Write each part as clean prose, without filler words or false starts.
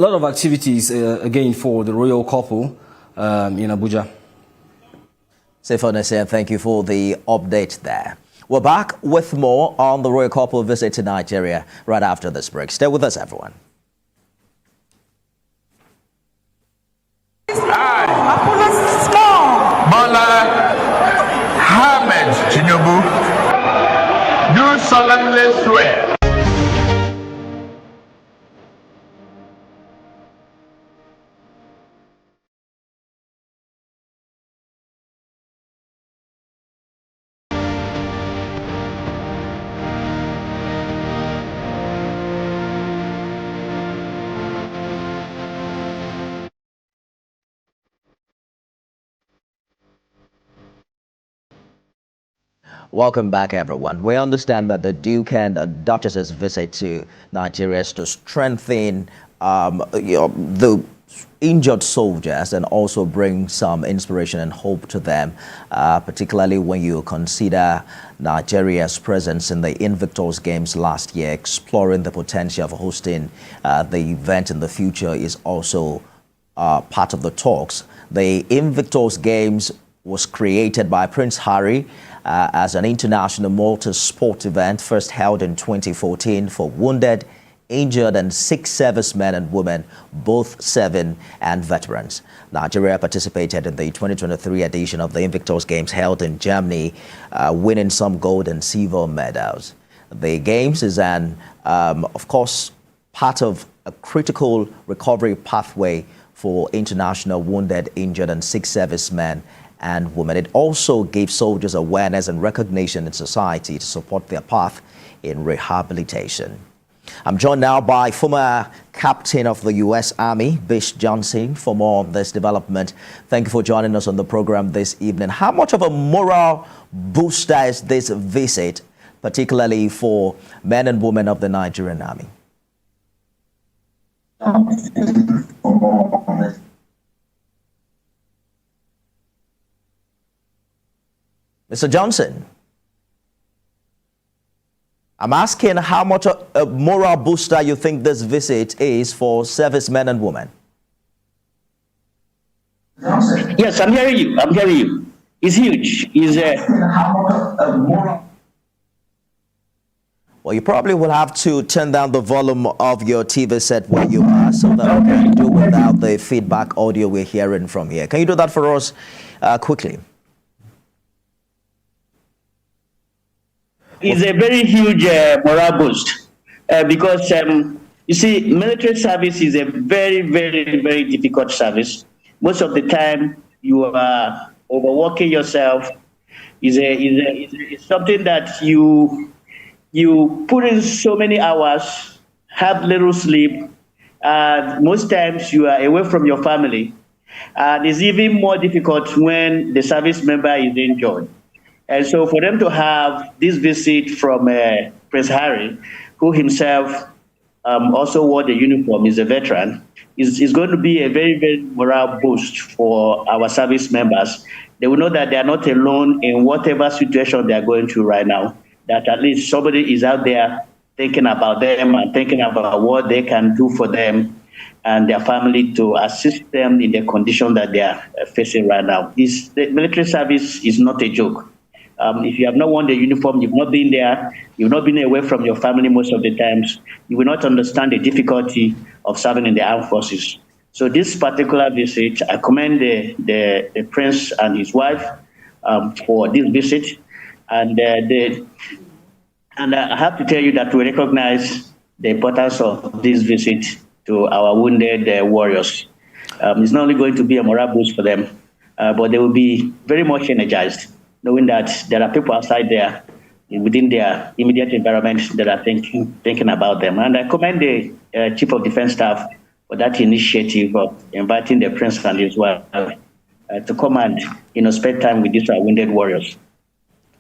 A lot of activities, again, for the royal couple in Abuja. Sefone, thank you for the update there. We're back with more on the royal couple visit to Nigeria right after this break. Stay with us, everyone. I, Bola Ahmed Tinubu, do solemnly swear Welcome back, everyone. We understand that the Duke and Duchess's visit to Nigeria is to strengthen the injured soldiers and also bring some inspiration and hope to them, particularly when you consider Nigeria's presence in the Invictus Games last year. Exploring the potential of hosting the event in the future is also part of the talks. The Invictus Games was created by Prince Harry as an international multi-sport event, first held in 2014 for wounded, injured, and sick servicemen and women, both serving and veterans. Nigeria participated in the 2023 edition of the Invictus Games held in Germany, winning some gold and silver medals. The Games is of course, part of a critical recovery pathway for international wounded, injured, and sick servicemen and women. It also gave soldiers awareness and recognition in society to support their path in rehabilitation. I'm joined now by former captain of the U.S. Army, Bish Johnson, for more on this development. Thank you for joining us on the program this evening. How much of a moral booster is this visit, particularly for men and women of the Nigerian Army? Mr. Johnson, I'm asking how much a moral booster you think this visit is for servicemen and women. Yes, I'm hearing you. It's huge. Well, you probably will have to turn down the volume of your TV set where you are so that we can do without the feedback audio we're hearing from here. Can you do that for us quickly? It's a very huge morale boost because you see, military service is a very, very, very difficult service. Most of the time, you are overworking yourself. It's something that you put in so many hours, have little sleep. Most times, you are away from your family. And it's even more difficult when the service member is injured. And so for them to have this visit from Prince Harry, who himself also wore the uniform, is a veteran, is going to be a very, very morale boost for our service members. They will know that they are not alone in whatever situation they are going through right now, that at least somebody is out there thinking about them and thinking about what they can do for them and their family to assist them in the condition that they are facing right now. The military service is not a joke. If you have not worn the uniform, you've not been there, you've not been away from your family most of the times, you will not understand the difficulty of serving in the armed forces. So this particular visit, I commend the prince and his wife for this visit. And I have to tell you that we recognize the importance of this visit to our wounded warriors. It's not only going to be a morale boost for them, but they will be very much energized, knowing that there are people outside there within their immediate environment that are thinking about them. And I commend the Chief of Defense Staff for that initiative of inviting the Prince and his wife to come and spend time with these wounded warriors.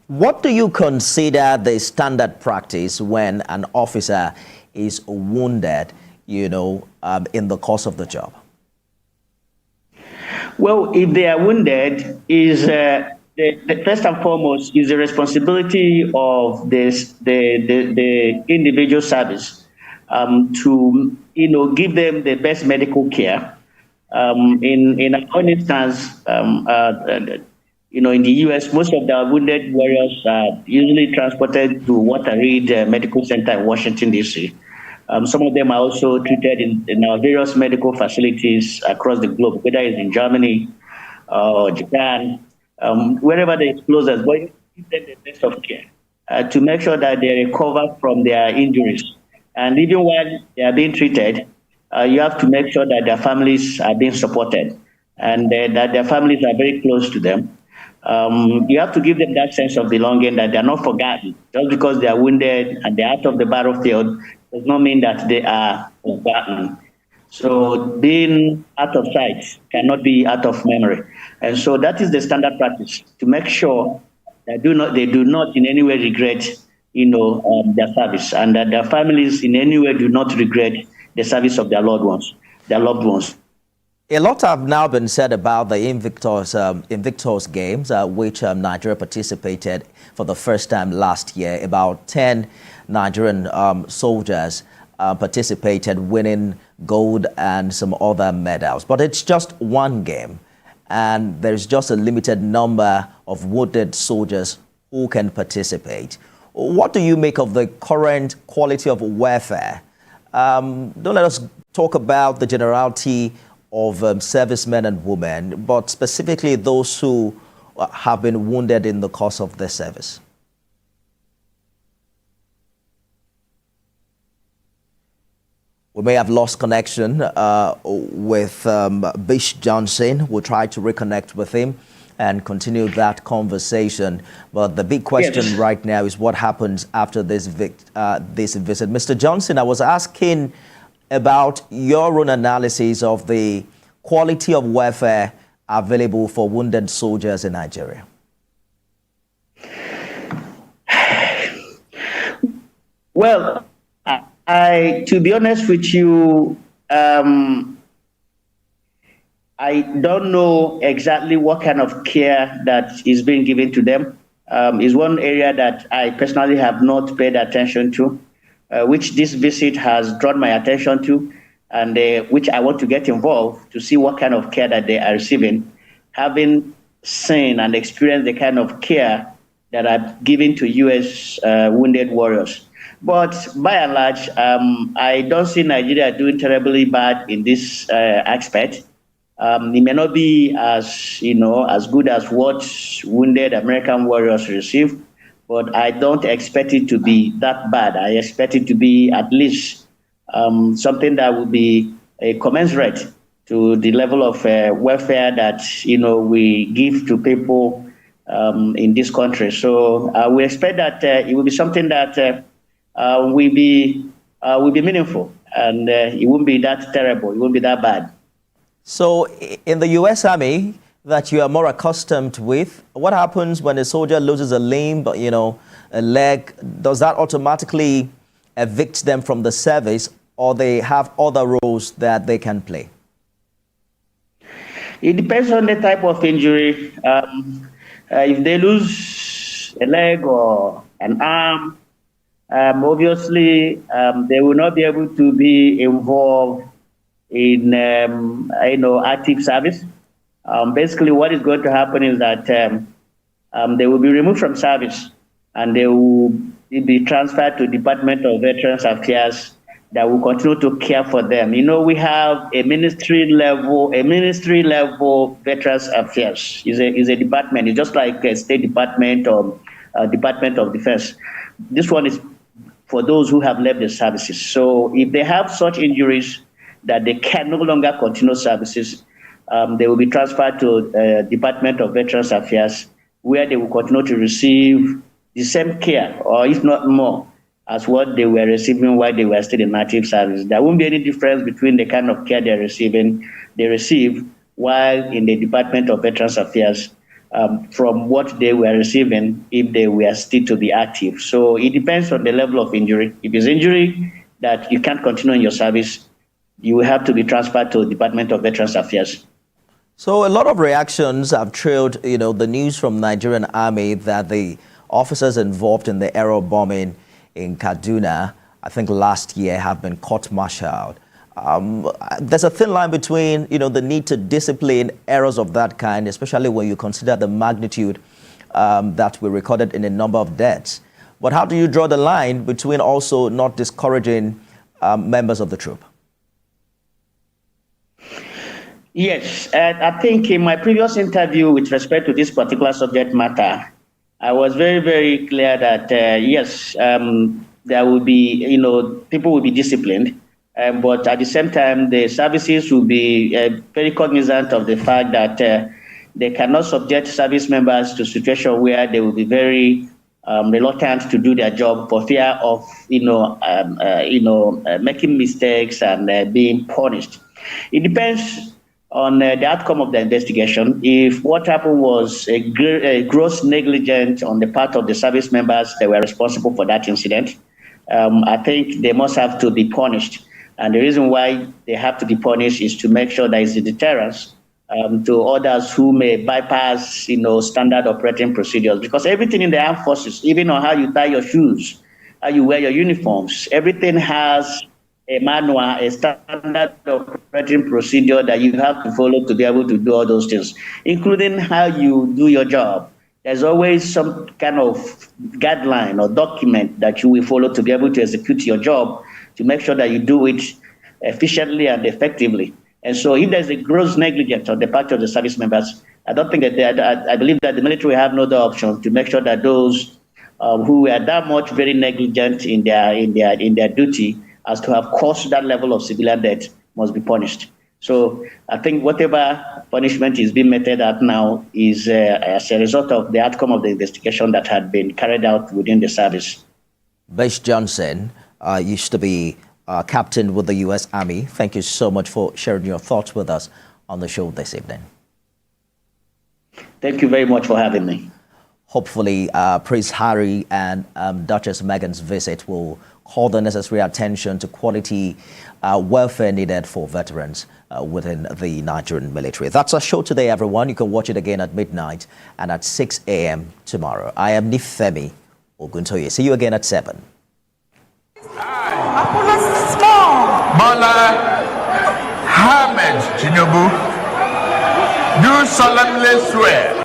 What do you consider the standard practice when an officer is wounded, in the course of the job? Well, if they are wounded, the first and foremost is the responsibility of the individual service to give them the best medical care. In our own instance, in the U.S., most of the wounded warriors are usually transported to Walter Reed Medical Center in Washington, D.C. Some of them are also treated in our various medical facilities across the globe, whether it's in Germany or Japan, wherever they close us, but give them the best of care to make sure that they recover from their injuries. And even while they are being treated, you have to make sure that their families are being supported and that their families are very close to them. You have to give them that sense of belonging, that they're not forgotten. Just because they are wounded and they're out of the battlefield does not mean that they are forgotten. So being out of sight cannot be out of memory. And so that is the standard practice, to make sure that they do not in any way regret their service, and that their families in any way do not regret the service of their loved ones. A lot have now been said about the Invictus Games, which Nigeria participated for the first time last year. About 10 Nigerian soldiers participated, winning gold and some other medals. But it's just one game, and there's just a limited number of wounded soldiers who can participate. What do you make of the current quality of warfare? Don't let us talk about the generality of servicemen and women, but specifically those who have been wounded in the course of their service. We may have lost connection with Bish Johnson. We'll try to reconnect with him and continue that conversation. But the big question right now is what happens after this visit. Mr. Johnson, I was asking about your own analysis of the quality of warfare available for wounded soldiers in Nigeria. Well, to be honest with you, I don't know exactly what kind of care that is being given to them. Is one area that I personally have not paid attention to, which this visit has drawn my attention to, and which I want to get involved to see what kind of care that they are receiving, having seen and experienced the kind of care that are given to U.S. Wounded warriors. But by and large, I don't see Nigeria doing terribly bad in this aspect. It may not be as good as what wounded American warriors receive, but I don't expect it to be that bad. I expect it to be at least something that would be commensurate to the level of welfare that we give to people in this country. So we expect that it will be something that will be meaningful, and it won't be that terrible. It won't be that bad. So in the U.S. Army that you are more accustomed with, what happens when a soldier loses a limb, a leg? Does that automatically evict them from the service, or they have other roles that they can play? It depends on the type of injury. If they lose a leg or an arm, obviously they will not be able to be involved in active service. Basically, what is going to happen is that they will be removed from service, and they will be transferred to Department of Veterans Affairs that will continue to care for them. We have a ministry level Veterans Affairs. Is a department. It's just like a State Department or Department of Defense. This one is for those who have left the services. So if they have such injuries that they can no longer continue services, they will be transferred to Department of Veterans Affairs, where they will continue to receive the same care, or if not more, as what they were receiving while they were still in active service. There won't be any difference between the kind of care they receive while in the Department of Veterans Affairs from what they were receiving if they were still to be active. So it depends on the level of injury. If it's injury that you can't continue in your service, you will have to be transferred to the Department of Veterans Affairs. So a lot of reactions have trailed, the news from Nigerian Army that the officers involved in the aero bombing in Kaduna I think last year, have been court-martialed. There's a thin line between, the need to discipline errors of that kind, especially when you consider the magnitude that we recorded in a number of deaths. But how do you draw the line between also not discouraging members of the troop? Yes, I think in my previous interview with respect to this particular subject matter, I was very, very clear that, yes, there will be, people will be disciplined. But at the same time, the services will be very cognizant of the fact that they cannot subject service members to a situation where they will be very reluctant to do their job for fear of, making mistakes and being punished. It depends on the outcome of the investigation. If what happened was a gross negligence on the part of the service members that were responsible for that incident, I think they must have to be punished. And the reason why they have to be punished is to make sure there is a deterrence to others who may bypass, standard operating procedures. Because everything in the armed forces, even on how you tie your shoes, how you wear your uniforms, everything has a manual, a standard operating procedure that you have to follow to be able to do all those things, including how you do your job. There's always some kind of guideline or document that you will follow to be able to execute your job, to make sure that you do it efficiently and effectively. And so if there's a gross negligence on the part of the service members, I don't think that I believe that the military have no other option to make sure that those who are that much very negligent in their duty as to have caused that level of civilian death must be punished. So I think whatever punishment is being meted at now is as a result of the outcome of the investigation that had been carried out within the service. Bish Johnson used to be captain with the U.S. Army. Thank you so much for sharing your thoughts with us on the show this evening. Thank you very much for having me. Hopefully, Prince Harry and Duchess Meghan's visit will call the necessary attention to quality welfare needed for veterans within the Nigerian military. That's our show today, everyone. You can watch it again at midnight and at 6 a.m. tomorrow. I am Nifemi Oguntoye. See you again at 7. Bola Ahmed Tinubu, do solemnly swear